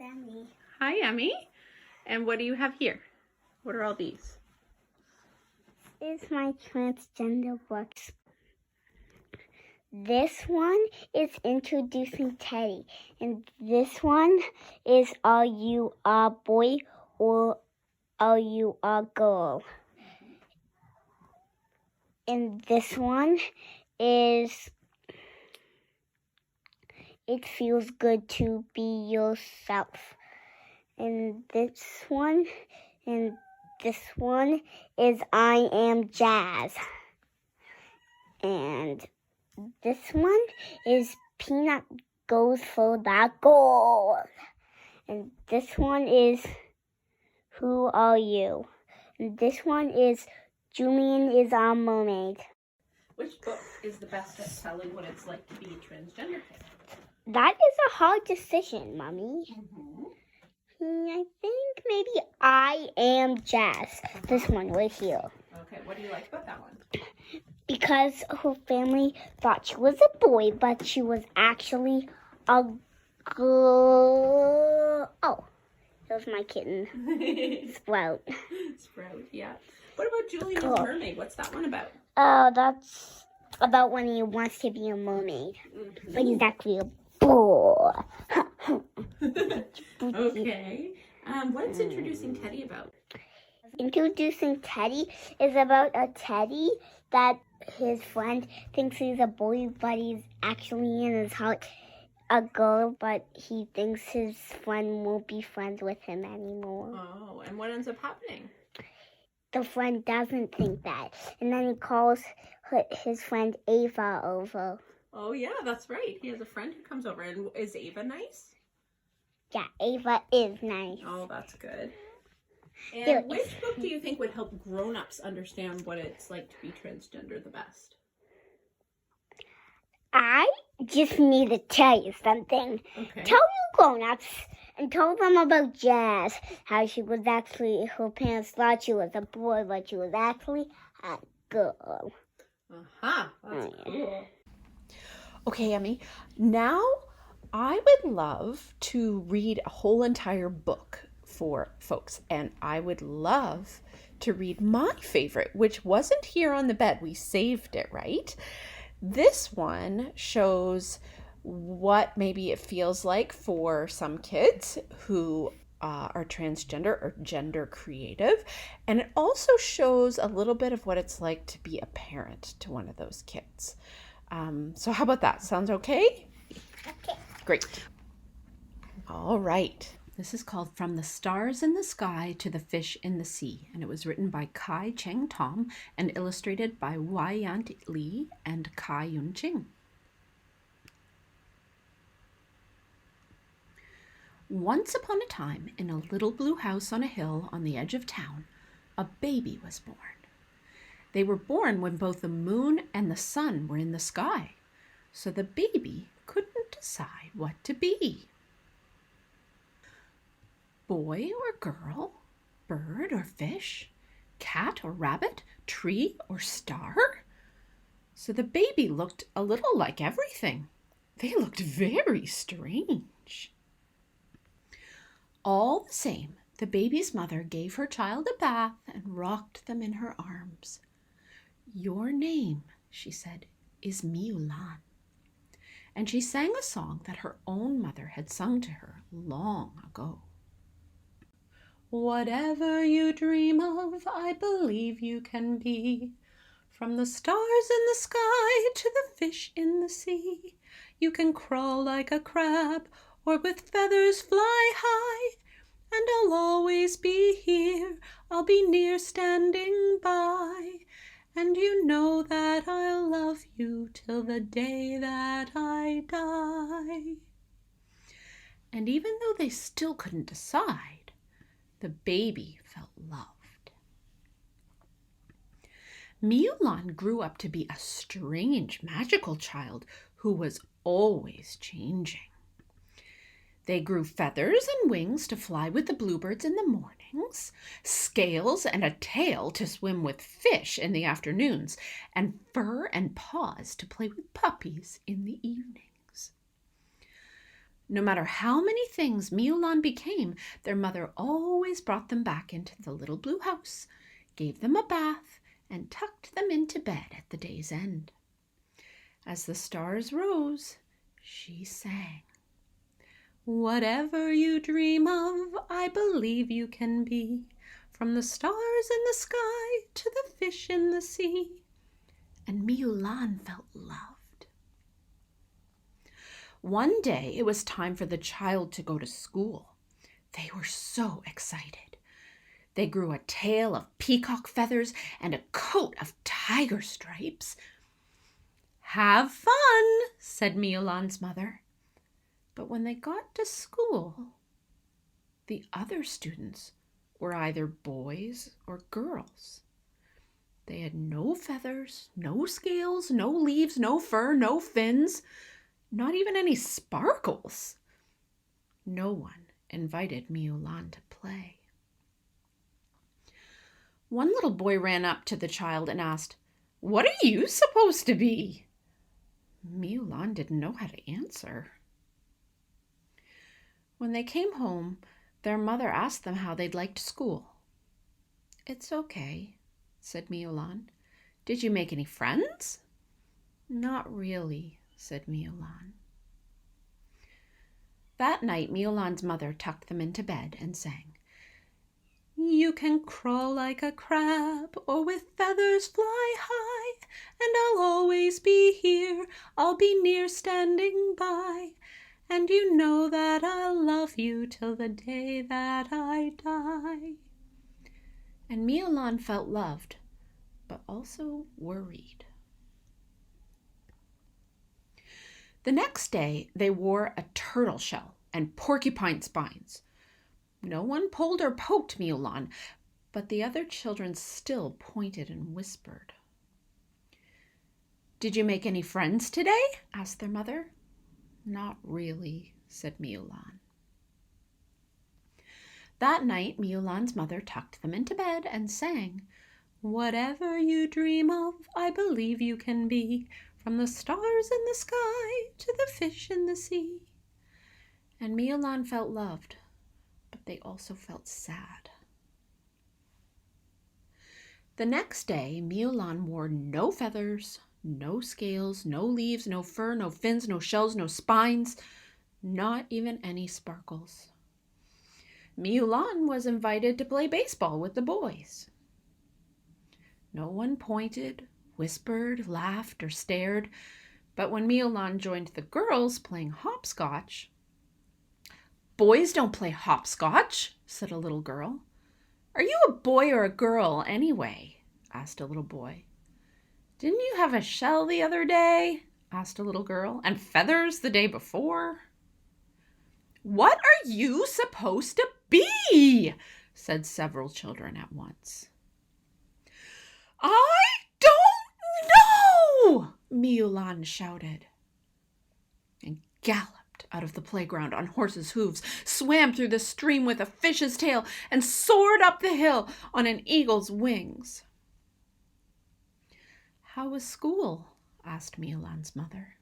Emmy. Hi, Emmy. And what do you have here? What are all these? It's my transgender books. This one is Introducing Teddy, and this one is Are You a Boy or Are You a Girl? And this one is It Feels Good to Be Yourself. And this one is I Am Jazz. And this one is Peanut Goes for the Gold. And this one is Who Are You? And this one is Julian is a Mermaid. Which book is the best at telling what it's like to be a transgender kid? That is a hard decision, Mommy. I think maybe I Am Jazz. This one right here. Okay, what do you like about that one? Because her family thought she was a boy, but she was actually a girl. Oh, there's my kitten. Sprout. Sprout, yeah. What about Julian is a Mermaid? What's that one about? Oh, that's about when he wants to be a mermaid. But he's actually a boy. Okay. What's Introducing Teddy about? Introducing Teddy is about a teddy that his friend thinks he's a boy, but he's actually in his heart a girl, but he thinks his friend won't be friends with him anymore. Oh, and what ends up happening? The friend doesn't think that, and then he calls his friend Ava over. Oh, yeah, that's right. He has a friend who comes over. And is Ava nice? Yeah, Ava is nice. Oh, that's good. And which book do you think would help grown-ups understand what it's like to be transgender the best? I just need to tell you something. Okay. Tell you grown-ups and tell them about Jazz. How she was actually, her parents thought she was a boy, but she was actually a girl. Aha, that's cool. Okay, Emmy, now I would love to read a whole entire book for folks, and I would love to read my favorite, which wasn't here on the bed. We saved it, right? This one shows what maybe it feels like for some kids who are transgender or gender creative, and it also shows a little bit of what it's like to be a parent to one of those kids. So how about that? Sounds okay? Okay. Great. All right. This is called From the Stars in the Sky to the Fish in the Sea, and it was written by Kai Cheng Tom and illustrated by Wai-Yant Lee and Kai Yun Ching. Once upon a time, in a little blue house on a hill on the edge of town, a baby was born. They were born when both the moon and the sun were in the sky, so the baby couldn't decide what to be. Boy or girl, bird or fish, cat or rabbit, tree or star? So the baby looked a little like everything. They looked very strange. All the same, the baby's mother gave her child a bath and rocked them in her arms. Your name, she said, is Miulan. And she sang a song that her own mother had sung to her long ago. Whatever you dream of, I believe you can be. From the stars in the sky to the fish in the sea, you can crawl like a crab or with feathers fly high. And I'll always be here, I'll be near standing by. And you know that I'll love you till the day that I die. And even though they still couldn't decide, the baby felt loved. Miulan grew up to be a strange, magical child who was always changing. They grew feathers and wings to fly with the bluebirds in the mornings, scales and a tail to swim with fish in the afternoons, and fur and paws to play with puppies in the evenings. No matter how many things Miulan became, their mother always brought them back into the little blue house, gave them a bath, and tucked them into bed at the day's end. As the stars rose, she sang, "Whatever you dream of, I believe you can be, from the stars in the sky to the fish in the sea." And Miulan felt loved. One day it was time for the child to go to school. They were so excited. They grew a tail of peacock feathers and a coat of tiger stripes. "Have fun," said Miulan's mother. But when they got to school, the other students were either boys or girls. They had no feathers, no scales, no leaves, no fur, no fins, not even any sparkles. No one invited Miulan to play. One little boy ran up to the child and asked, "What are you supposed to be?" Miulan didn't know how to answer. When they came home, their mother asked them how they'd liked school. "It's okay," said Miulan. "Did you make any friends?" "Not really," said Miulan. That night, Miulan's mother tucked them into bed and sang, "You can crawl like a crab or with feathers fly high, and I'll always be here, I'll be near standing by, and you know that I'll love you till the day that I die." And Miulan felt loved, but also worried. The next day, they wore a turtle shell and porcupine spines. No one pulled or poked Miulan, but the other children still pointed and whispered. "Did you make any friends today?" asked their mother. "Not really," said Miulan. That night, Miulan's mother tucked them into bed and sang, "Whatever you dream of, I believe you can be, from the stars in the sky to the fish in the sea." And Miulan felt loved, but they also felt sad. The next day, Miulan wore no feathers, no scales, no leaves, no fur, no fins, no shells, no spines, not even any sparkles. Miulan was invited to play baseball with the boys. No one pointed, whispered, laughed, or stared, but when Miulan joined the girls playing hopscotch— "Boys don't play hopscotch," said a little girl. "Are you a boy or a girl anyway?" asked a little boy. "Didn't you have a shell the other day?" asked a little girl. "And feathers the day before?" "What are you supposed to be?" said several children at once. "I don't know!" Miulan shouted, and galloped out of the playground on horse's hooves, swam through the stream with a fish's tail, and soared up the hill on an eagle's wings. "How was school?" asked Miulan's mother.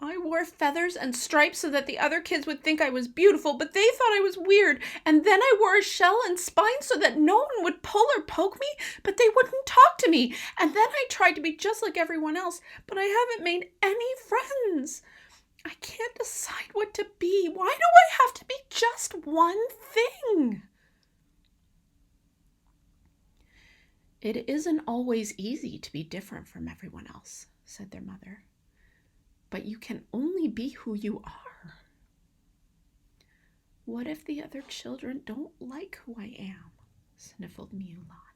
"I wore feathers and stripes so that the other kids would think I was beautiful, but they thought I was weird. And then I wore a shell and spines so that no one would pull or poke me, but they wouldn't talk to me. And then I tried to be just like everyone else, but I haven't made any friends. I can't decide what to be. Why do I have to be just one thing?" "It isn't always easy to be different from everyone else," said their mother. "But you can only be who you are." "What if the other children don't like who I am?" sniffled Miulan.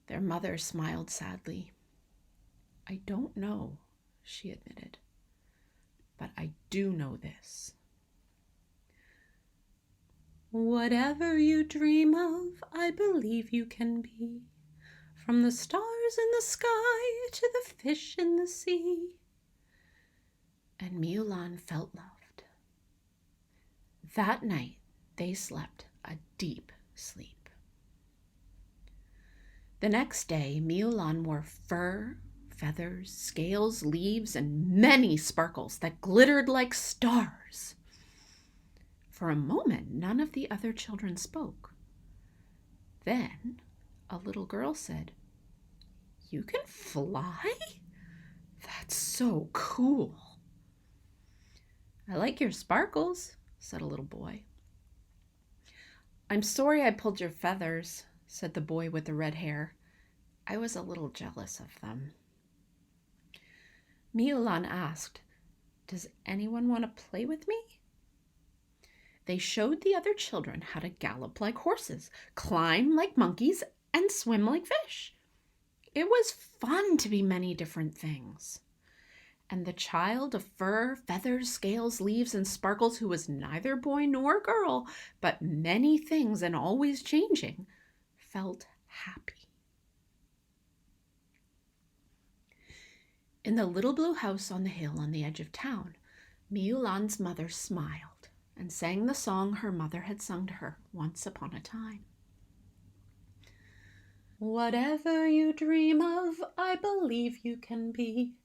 Their mother smiled sadly. "I don't know," she admitted, "but I do know this. Whatever you dream of, I believe you can be, from the stars in the sky to the fish in the sea." And Miulan felt loved. That night, they slept a deep sleep. The next day, Miulan wore fur, feathers, scales, leaves, and many sparkles that glittered like stars. For a moment, none of the other children spoke. Then a little girl said, "You can fly? That's so cool." "I like your sparkles," said a little boy. "I'm sorry I pulled your feathers," said the boy with the red hair. "I was a little jealous of them." Miulan asked, "Does anyone want to play with me?" They showed the other children how to gallop like horses, climb like monkeys, and swim like fish. It was fun to be many different things. And the child of fur, feathers, scales, leaves, and sparkles, who was neither boy nor girl, but many things and always changing, felt happy. In the little blue house on the hill on the edge of town, Miulan's mother smiled and sang the song her mother had sung to her once upon a time. "Whatever you dream of, I believe you can be.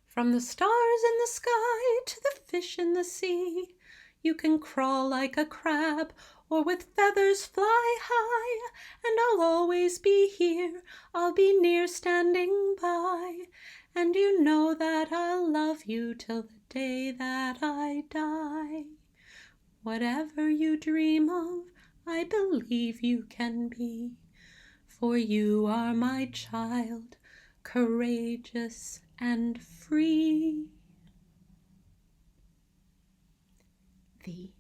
From the stars in the sky to the fish in the sea. You can crawl like a crab or with feathers fly high. And I'll always be here, I'll be near standing by. And you know that I'll love you till the day that I die. Whatever you dream of, I believe you can be. For you are my child, courageous and free." The